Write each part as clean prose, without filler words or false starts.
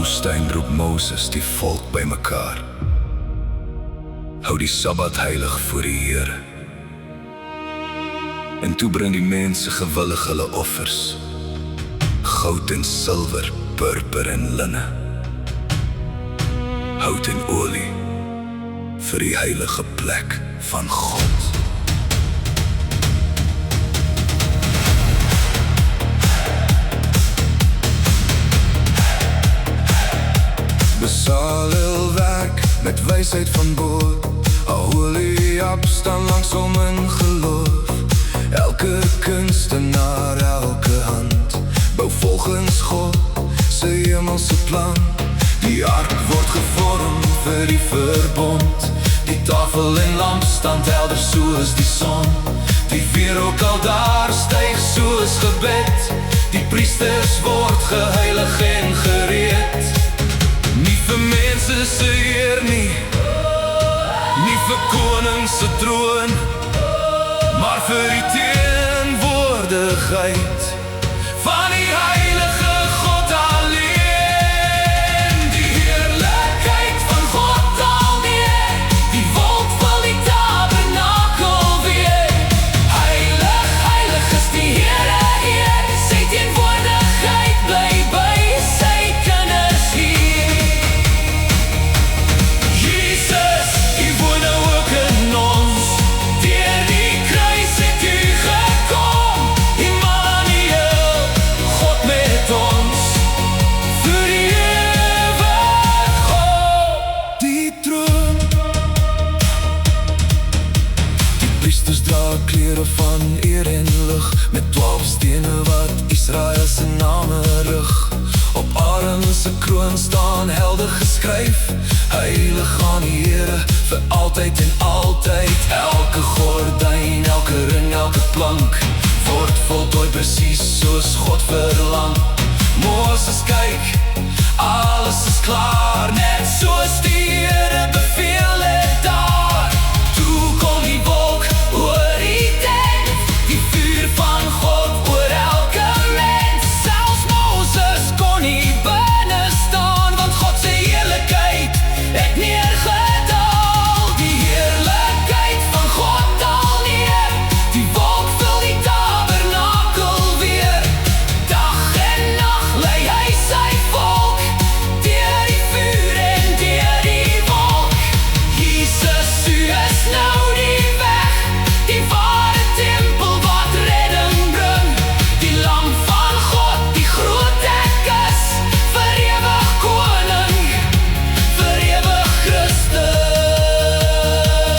woestyn roep Moses die volk bymekaar. Hou die Sabbat heilig voor die Here. En toe bring die mense gewillig hulle offers, goud en silwer, purper en linne, hout en olie, vir die heilige plek van God. Besalel werk met wysheid van bo, Aholiab staan langs hom in geloof. Elke kunstenaar, elke hand, bou volgens God se hemelse plan. Die ark word gevorm vir die verbond, die tafel en lampstand helder soos die son. Die wierook al daar styg soos gebed, die priesters word geheilig en gereed. Nie vir mense se eer nie, nie vir koning se troon, maar vir die teenwoordigheid van die heilige God alleen. Die heerlikheid van God alneer, die wolk vul die tabernakel weer. Heilig, heilig is die Here hier, sy teenwoordigheid bly by sy kinders hier. Jesus, U woon nou ook in ons, deur die kruis het U gekom. Immanuel, God met ons, vir die ewige God. Die troon, die priesters dra klere van eer en lig, met 12 stene wat Israel se name rig. Op Aaron se kroon staan helde geskryf, heilig aan die Here vir altyd en altyd. Elke gordyn, elke ring, elke plank word voltooi presies soos God verlang. Moses kyk, alles is klaar, net soos die Here beveel het daar. Toe kom die wolk oor die tent, die vuur van God oor elke mens. Selfs Moses kon nie binne staan, want God se heerlikheid het neergedaal. Die heerlikheid van God daal neer, die wolk vul die tabernakel weer. Dag en nag lei hy sy volk, deur die vuur en deur die wolk. Jesus, U is nou die weg, die ware tempel wat redding bring. Die lam van God, die groot ek is, vir ewig koning, vir ewig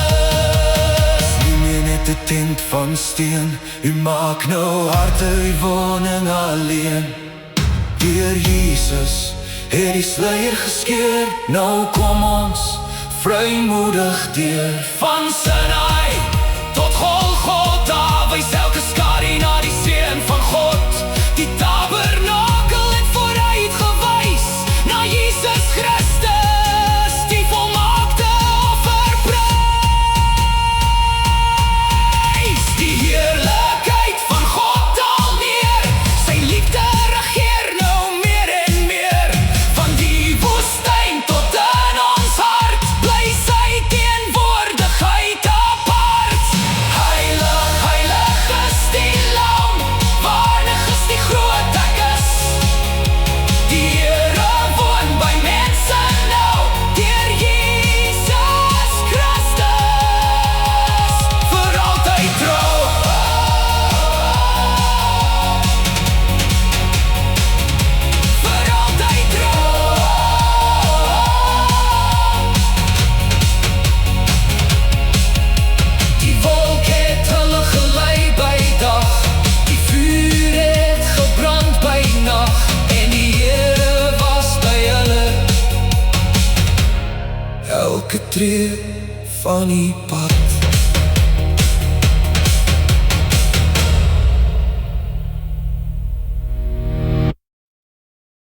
Christus. Nie meer net 'n tent van steen, U maak nou harte U woning alleen. Deur Jesus het die sluier geskeur, nou kom ons vrymoedig deur. Van Sinai tot Golgotha wys elke skadu na die seun van God. Die tabernakel het vooruit gewys na Jesus Christus, die volmaakte offerprys. Die heerlikheid van God daal neer, sy liefde regeer nou meer en meer. Van die woestyn tot in ons hart, bly sy teenwoordigheid apart. Heilig, heilig is die lam, waardig is die groot ek is. Die Here woon by mense nou, deur Jesus Christus, vir altyd trou. Vir altyd trou. Die wolk het hulle gelei by dag, die vuur het gebrand by nag, en die Here was by hulle. Elke tree van die pad